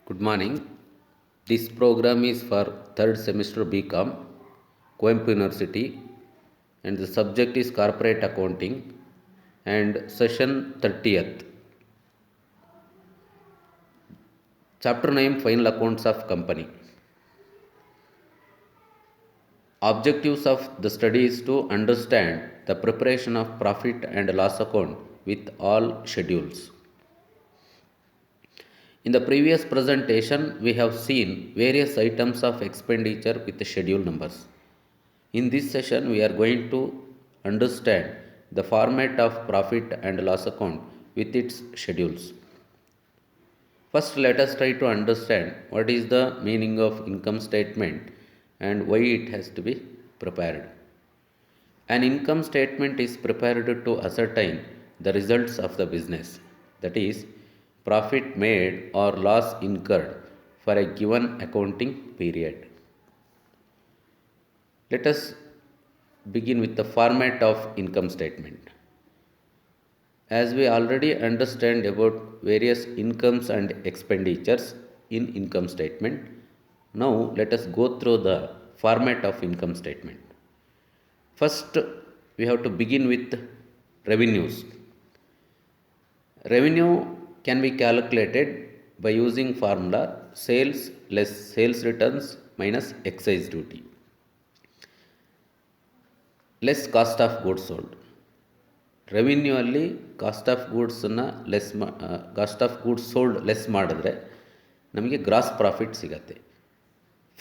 Good morning. This program is for third semester BCom, Coimbatore University, and the subject is corporate accounting and session 30th. Chapter name Final Accounts of Company. Objectives of the study is to understand the preparation of profit and loss account with all schedules. In the previous presentation, we have seen various items of expenditure with the schedule numbers. In this session, we are going to understand the format of profit and loss account with its schedules. First, let us try to understand what is the meaning of income statement and why it has to be prepared. An income statement is prepared to ascertain the results of the business, that is, profit made or loss incurred for a given accounting period. Let us begin with the format of income statement. As we already understand about various incomes and expenditures in income statement, now let us go through the format of income statement. First, we have to begin with revenues. Revenue can be calculated by using formula sales less sales returns minus excise duty less cost of goods sold. Revenue ಅಲ್ಲಿ cost of ಗೂಡ್ಸನ್ನು cost of goods sold less ಮಾಡಿದ್ರೆ ನಮಗೆ gross profit ಸಿಗತ್ತೆ.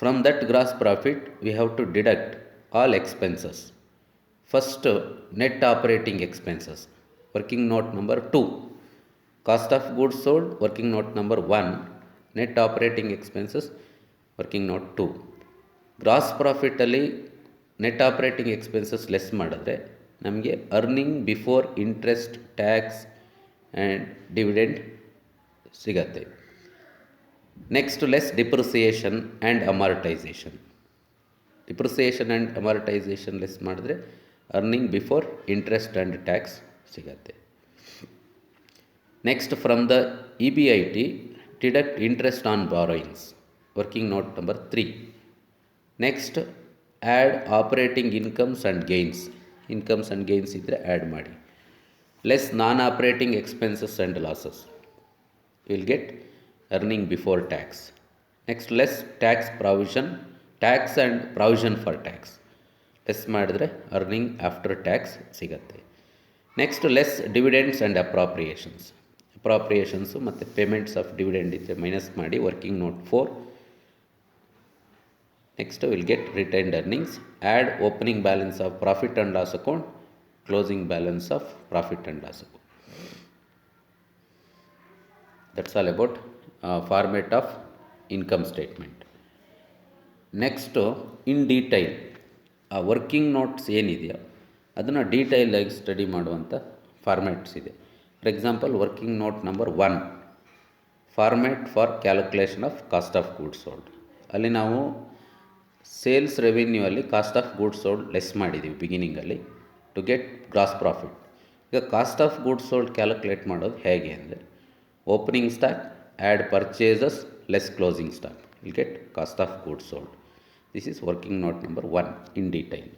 From that gross profit we have to deduct all expenses. First net operating expenses, working note number 2. Cost of goods sold, working note number 1. Net operating expenses, working note 2. Gross ಪ್ರಾಫಿಟಲ್ಲಿ net operating expenses less ಮಾಡಿದ್ರೆ ನಮಗೆ earning before interest, tax and dividend ಸಿಗತ್ತೆ. Next less depreciation and amortisation. Depreciation and amortisation less ಮಾಡಿದ್ರೆ earning before interest and tax ಸಿಗತ್ತೆ. Next from the EBIT deduct interest on borrowings, working note number 3. Next add operating incomes and gains. Incomes and gains ಇದ್ದರೆ add ಮಾಡಿ. Less non operating expenses and losses, will get earning before tax. Next less tax provision, tax and provision for tax less ಮಾಡಿದ್ರೆ earning after tax ಸಿಗತ್ತೆ. Next less dividends and appropriations ಮತ್ತು payments of dividend ಇದ್ದರೆ minus ಮಾಡಿ, working note 4. Next we will get retained earnings, add opening balance of profit and loss account, closing balance of profit and loss account. That's all about format of income statement. Next in detail working notes ಏನಿದೆಯೋ ಅದನ್ನು ಡೀಟೈಲಾಗಿ study ಮಾಡುವಂಥ formats ಇದೆ. For example working note number 1, format for calculation of cost of goods sold. ಅಲ್ಲಿ ನಾವು sales revenue ಅಲ್ಲಿ cost of goods sold less ಮಾಡಿದ್ದೀವಿ ಬಿಗಿನಿಂಗಲ್ಲಿ to get gross profit. ಈಗ cost of goods sold calculate ಮಾಡೋದು ಹೇಗೆ ಅಂದರೆ opening stock add purchases less closing stock will get cost of goods sold. This is working note number 1 in detail.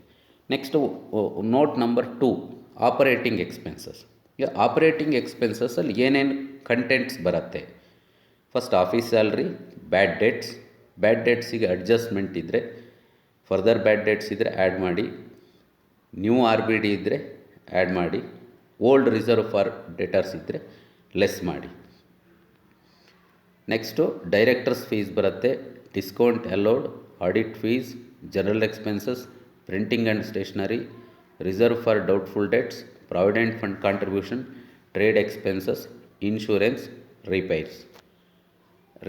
Next note number 2, operating expenses. ಈಗ operating ಎಕ್ಸ್ಪೆನ್ಸಸ್ಸಲ್ಲಿ ಏನೇನು contents ಬರುತ್ತೆ. First office salary, bad ಡೆಟ್ಸಿಗೆ adjustment ಇದ್ದರೆ, further bad debts ಇದ್ದರೆ add ಮಾಡಿ, new RBD ಇದ್ದರೆ add ಮಾಡಿ, ಓಲ್ಡ್ ರಿಸರ್ವ್ ಫಾರ್ ಡೆಟರ್ಸ್ ಇದ್ದರೆ ಲೆಸ್ ಮಾಡಿ. ನೆಕ್ಸ್ಟು ಡೈರೆಕ್ಟರ್ಸ್ ಫೀಸ್ ಬರುತ್ತೆ, discount allowed, audit fees, general expenses, printing and stationery, reserve for doubtful debts, provident fund contribution, trade expenses, insurance, repairs,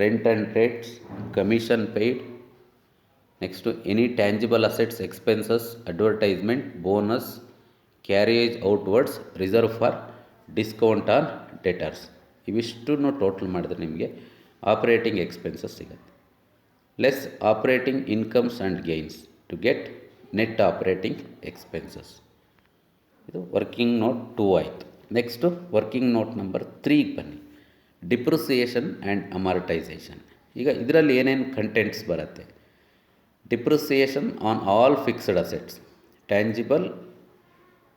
rent and rates, commission paid. Next to any tangible assets expenses, advertisement, bonus, carriage outwards, reserve for discount on debtors. ಇವಿಷ್ಟನ್ನು total ಮಾಡಿದ್ರೆ ನಿಮಗೆ operating expenses ಸಿಗುತ್ತೆ. Less operating incomes and gains to get net operating expenses. ಇದು working note 2 ಆಯಿತು. Next working note number 3 ಬನ್ನಿ. Depreciation and amortisation. ಈಗ ಇದರಲ್ಲಿ ಏನೇನು ಕಂಟೆಂಟ್ಸ್ ಬರುತ್ತೆ. Depreciation on all fixed assets, tangible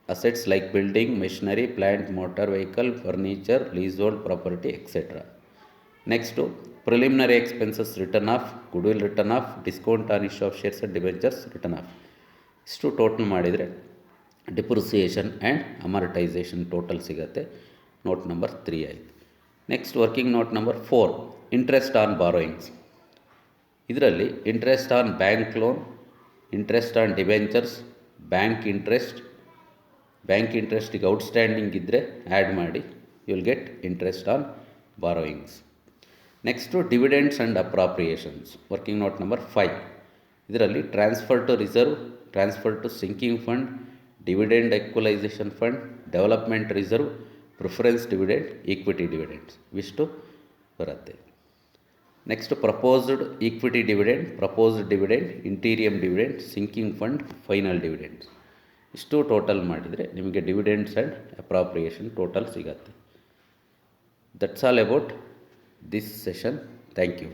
assets like building, machinery, plant, motor vehicle, furniture, leasehold property, etc. Next, preliminary expenses written off, goodwill written off, discount on issue of shares and debentures written off. ಇಷ್ಟು total ಮಾಡಿದರೆ depreciation and amortisation total ಸಿಗುತ್ತೆ. Note number 3 ಆಯಿತು. Next working note number 4, interest on borrowings. ಇದರಲ್ಲಿ interest on bank loan, interest on debentures, bank ಇಂಟ್ರೆಸ್ಟಿಗೆ outstanding ಇದ್ದರೆ add ಮಾಡಿ, you will get interest on borrowings. Next dividends and appropriations, working note number 5. ಇದರಲ್ಲಿ transfer to reserve, transfer to sinking fund, dividend equalisation fund, development reserve, preference dividend, equity dividends ಇವಿಷ್ಟು ಬರುತ್ತೆ. Next proposed equity dividend, proposed dividend, interim dividend, sinking fund, final dividends ಇಷ್ಟು total ಮಾಡಿದರೆ ನಿಮಗೆ dividends and appropriation total ಸಿಗತ್ತೆ. That's all about this session. Thank you.